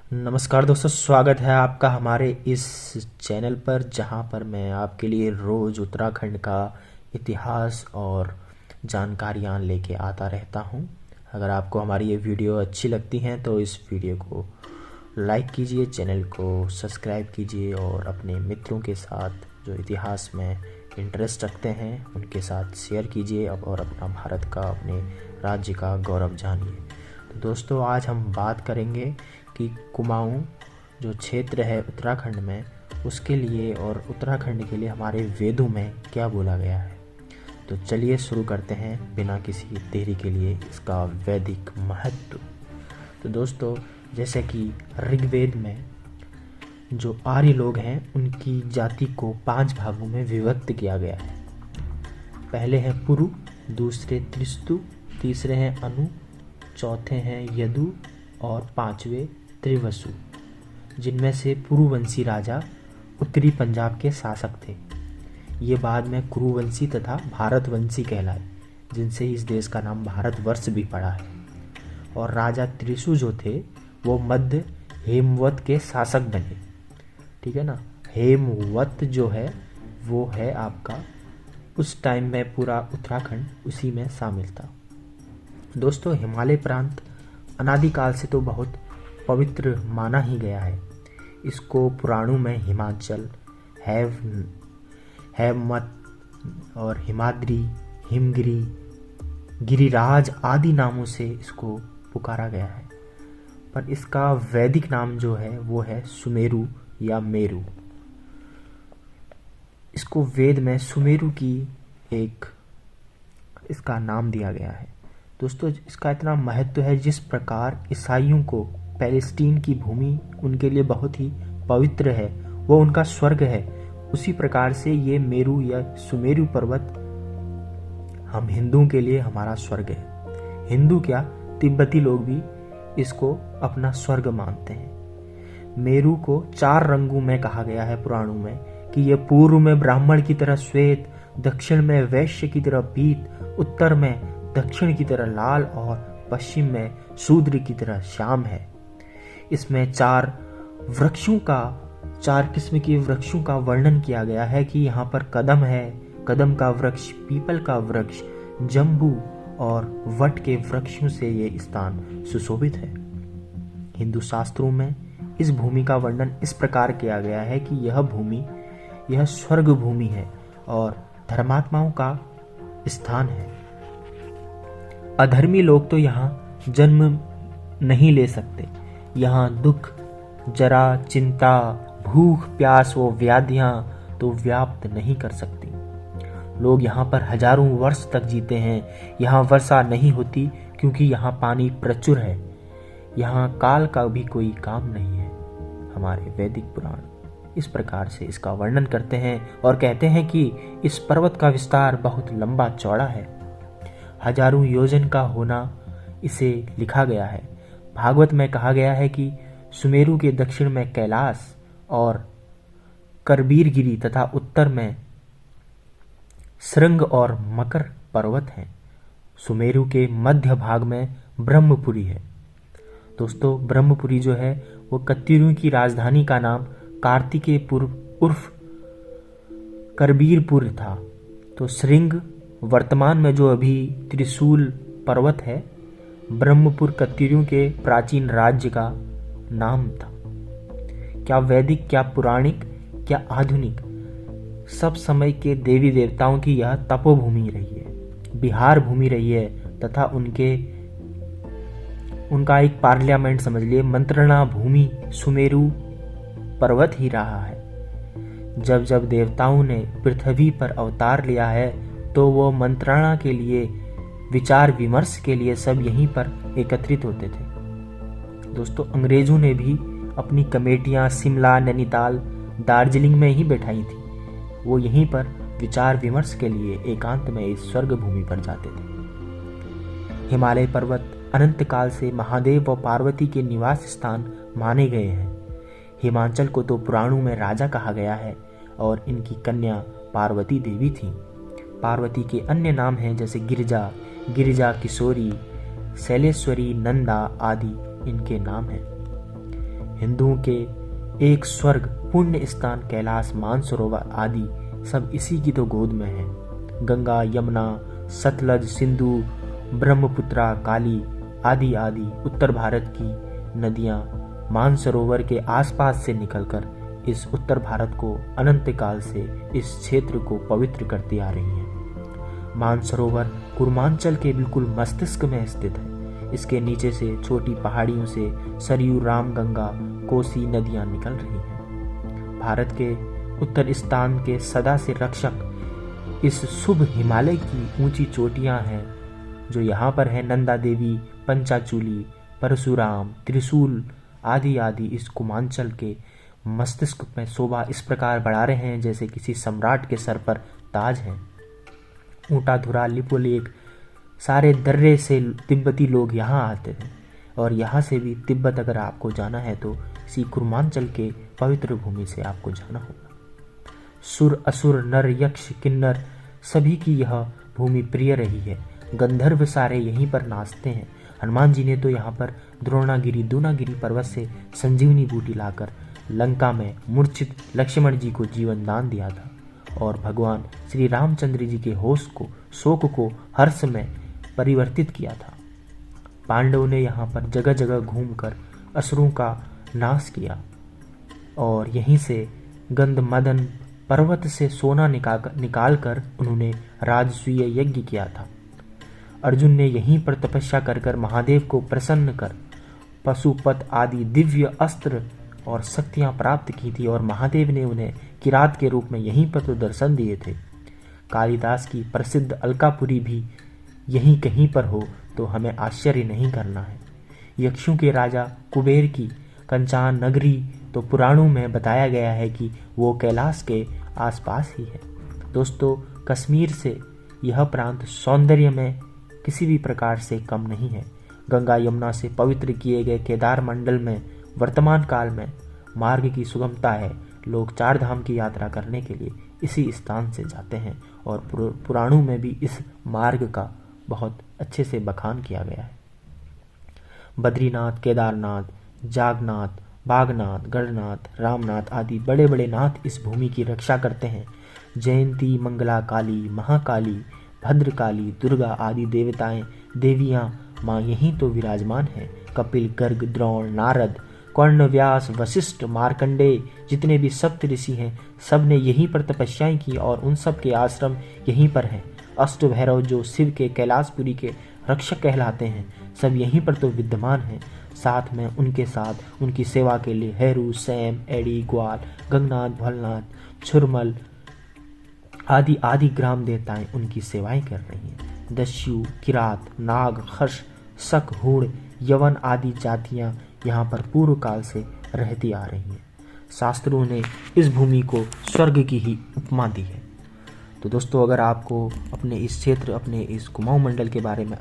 नमस्कार दोस्तों, स्वागत है आपका हमारे इस चैनल पर, जहां पर मैं आपके लिए रोज़ उत्तराखंड का इतिहास और जानकारियां लेके आता रहता हूं। अगर आपको हमारी ये वीडियो अच्छी लगती हैं तो इस वीडियो को लाइक कीजिए, चैनल को सब्सक्राइब कीजिए और अपने मित्रों के साथ जो इतिहास में इंटरेस्ट रखते हैं उनके साथ शेयर कीजिए और अपना भारत का, अपने राज्य का गौरव जानिए। तो दोस्तों, आज हम बात करेंगे कि कुमाऊं जो क्षेत्र है उत्तराखंड में, उसके लिए और उत्तराखंड के लिए हमारे वेदों में क्या बोला गया है। तो चलिए शुरू करते हैं बिना किसी देरी के लिए इसका वैदिक महत्व। तो दोस्तों, जैसे कि ऋग्वेद में जो आर्य लोग हैं उनकी जाति को 5 भागों में विभक्त किया गया है। पहले हैं पुरु, दूसरे त्रिस्तु, तीसरे हैं अनु, चौथे हैं यदु और पांचवे त्रिवसु, जिनमें से पुरुवंशी राजा उत्तरी पंजाब के शासक थे। ये बाद में कुरुवंशी तथा भारतवंशी कहलाए, जिनसे इस देश का नाम भारतवर्ष भी पड़ा है। और राजा त्रिशु जो थे वो मध्य हेमवत के शासक बने। ठीक है ना। हेमवत जो है वो है आपका, उस टाइम में पूरा उत्तराखंड उसी में शामिल था। दोस्तों, हिमालय प्रांत अनादिकाल से तो बहुत पवित्र माना ही गया है। इसको पुराणों में हिमाचल, हेमवत और हिमाद्री, हिमगिरी, गिरिराज आदि नामों से इसको पुकारा गया है। पर इसका वैदिक नाम जो है वो है सुमेरु या मेरु। इसको वेद में सुमेरु की एक इसका नाम दिया गया है। दोस्तों, इसका इतना महत्व है, जिस प्रकार ईसाइयों को पैलेस्टीन की भूमि उनके लिए बहुत ही पवित्र है, वो उनका स्वर्ग है, उसी प्रकार से ये मेरु या सुमेरु पर्वत हम हिंदुओं के लिए हमारा स्वर्ग है। हिंदू क्या, तिब्बती लोग भी इसको अपना स्वर्ग मानते हैं। मेरु को 4 रंगों में कहा गया है पुराणों में, कि यह पूर्व में ब्राह्मण की तरह श्वेत, दक्षिण में वैश्य की तरह पीत, उत्तर में दक्षिण की तरह लाल और पश्चिम में शूद्र की तरह श्याम है। इसमें 4 किस्म के वृक्षों का वर्णन किया गया है कि यहाँ पर कदम है, कदम का वृक्ष, पीपल का वृक्ष, जम्बू और वट के वृक्षों से ये स्थान सुशोभित है। हिंदू शास्त्रों में इस भूमि का वर्णन इस प्रकार किया गया है कि यह स्वर्ग भूमि है और धर्मात्माओं का स्थान है। अधर्मी लोग तो यहाँ जन्म नहीं ले सकते। यहाँ दुख, जरा, चिंता, भूख, प्यास व व्याधियां तो व्याप्त नहीं कर सकती। लोग यहाँ पर हजारों वर्ष तक जीते हैं। यहाँ वर्षा नहीं होती क्योंकि यहाँ पानी प्रचुर है। यहाँ काल का भी कोई काम नहीं है। हमारे वैदिक पुराण इस प्रकार से इसका वर्णन करते हैं और कहते हैं कि इस पर्वत का विस्तार बहुत लंबा चौड़ा है, हजारों योजन का होना इसे लिखा गया है। भागवत में कहा गया है कि सुमेरु के दक्षिण में कैलाश और करबीरगिरी तथा उत्तर में श्रृंग और मकर पर्वत हैं। सुमेरु के मध्य भाग में ब्रह्मपुरी है। दोस्तों, ब्रह्मपुरी जो है वो कत्यूरों की राजधानी का नाम कार्तिकेयपुर उर्फ करबीरपुर था। तो श्रृंग वर्तमान में जो अभी त्रिशूल पर्वत है, ब्रह्मपुर कत्यूरों के प्राचीन राज्य का नाम था। क्या वैदिक, क्या पुराणिक, क्या आधुनिक, सब समय के देवी देवताओं की यह तपोभूमि रही है, बिहार भूमि रही है तथा उनका एक पार्लियामेंट समझ लिए मंत्रणा भूमि सुमेरु पर्वत ही रहा है। जब जब देवताओं ने पृथ्वी पर अवतार लिया है तो वो मंत्रणा के लिए, विचार विमर्श के लिए सब यहीं पर एकत्रित होते थे। दोस्तों, अंग्रेजों ने भी अपनी कमेटियां शिमला, नैनीताल, दार्जिलिंग में ही बैठाई थी। वो यहीं पर विचार विमर्श के लिए एकांत में इस स्वर्ग भूमि पर जाते थे। हिमालय पर्वत अनंत काल से महादेव व पार्वती के निवास स्थान माने गए हैं। हिमाचल को तो पुराणों में राजा कहा गया है और इनकी कन्या पार्वती देवी थी। पार्वती के अन्य नाम हैं जैसे गिरिजा, गिरिजा किशोरी, शैलेश्वरी, नंदा आदि इनके नाम हैं। हिंदुओं के एक स्वर्ग, पुण्य स्थान कैलाश, मानसरोवर आदि सब इसी की तो गोद में है। गंगा, यमुना, सतलज, सिंधु, ब्रह्मपुत्रा, काली आदि आदि उत्तर भारत की नदियां मानसरोवर के आसपास से निकलकर इस उत्तर भारत को अनंत काल से इस क्षेत्र को पवित्र करती आ रही हैं। मानसरोवर कुर्मांचल के बिल्कुल मस्तिष्क में स्थित है। इसके नीचे से छोटी पहाड़ियों से सरयू, राम, गंगा, कोसी नदियां निकल रही हैं। भारत के उत्तर स्थान के सदा से रक्षक इस शुभ हिमालय की ऊंची चोटियां हैं जो यहाँ पर है। नंदा देवी, पंचाचूली, परशुराम, त्रिशूल आदि आदि इस कुमांचल के मस्तिष्क में शोभा इस प्रकार बढ़ा रहे हैं जैसे किसी सम्राट के सर पर ताज है। ऊंटाधुरा, लिपुलेख सारे दर्रे से तिब्बती लोग यहाँ आते थे और यहाँ से भी तिब्बत अगर आपको जाना है तो इसी कुर्मांचल के पवित्र भूमि से आपको जाना होगा। सुर, असुर, नर, यक्ष, किन्नर सभी की यह भूमि प्रिय रही है। गंधर्व सारे यहीं पर नाचते हैं। हनुमान जी ने तो यहाँ पर द्रोणागिरी, दूनागिरी पर्वत से संजीवनी बूटी लाकर लंका में मूर्छित लक्ष्मण जी को जीवन दान दिया था और भगवान श्री रामचंद्र जी के होश को, शोक को हर्ष में परिवर्तित किया था। पांडवों ने यहाँ पर जगह जगह घूमकर असुरों का नाश किया और यहीं से गंधमदन पर्वत से सोना निकालकर उन्होंने राजसूय यज्ञ किया था। अर्जुन ने यहीं पर तपस्या कर महादेव को प्रसन्न कर पशुपत आदि दिव्य अस्त्र और शक्तियां प्राप्त की थी और महादेव ने उन्हें किरात के रूप में यहीं पर तो दर्शन दिए थे। कालिदास की प्रसिद्ध अलकापुरी भी यहीं कहीं पर हो तो हमें आश्चर्य नहीं करना है। यक्षों के राजा कुबेर की कंचान नगरी तो पुराणों में बताया गया है कि वो कैलाश के आसपास ही है। दोस्तों, कश्मीर से यह प्रांत सौंदर्य में किसी भी प्रकार से कम नहीं है। गंगा यमुना से पवित्र किए गए केदार मंडल में वर्तमान काल में मार्ग की सुगमता है। लोग चार धाम की यात्रा करने के लिए इसी स्थान से जाते हैं और पुराणों में भी इस मार्ग का बहुत अच्छे से बखान किया गया है। बद्रीनाथ, केदारनाथ, जागनाथ, बागनाथ, गढ़नाथ, रामनाथ आदि बड़े बड़े नाथ इस भूमि की रक्षा करते हैं। जयंती, मंगला काली, महाकाली, भद्रकाली, दुर्गा आदि देवियां माँ यहीं तो विराजमान है। कपिल, गर्ग, द्रोण, नारद, कर्ण, व्यास, वशिष्ठ, मार्कंडेय जितने भी सप्त ऋषि हैं सब ने यहीं पर तपस्याएं की और उन सब के आश्रम यहीं पर हैं। अष्टभैरव जो शिव के कैलाशपुरी के रक्षक कहलाते हैं सब यहीं पर तो विद्यमान हैं। साथ में उनके साथ उनकी सेवा के लिए हैरू, सैम, एड़ी, ग्वाल, गंगनाथ, भोलनाथ, छुरमल आदि आदि ग्राम देवताएं उनकी सेवाएं कर रही हैं। दस्यु, किरात, नाग, खश, शक, हूण, यवन आदि जातियां यहाँ पर पूर्व काल से रहती आ रही हैं। शास्त्रों ने इस भूमि को स्वर्ग की ही उपमा दी है। तो दोस्तों, अगर आपको अपने इस क्षेत्र, अपने इस कुमाऊं मंडल के बारे में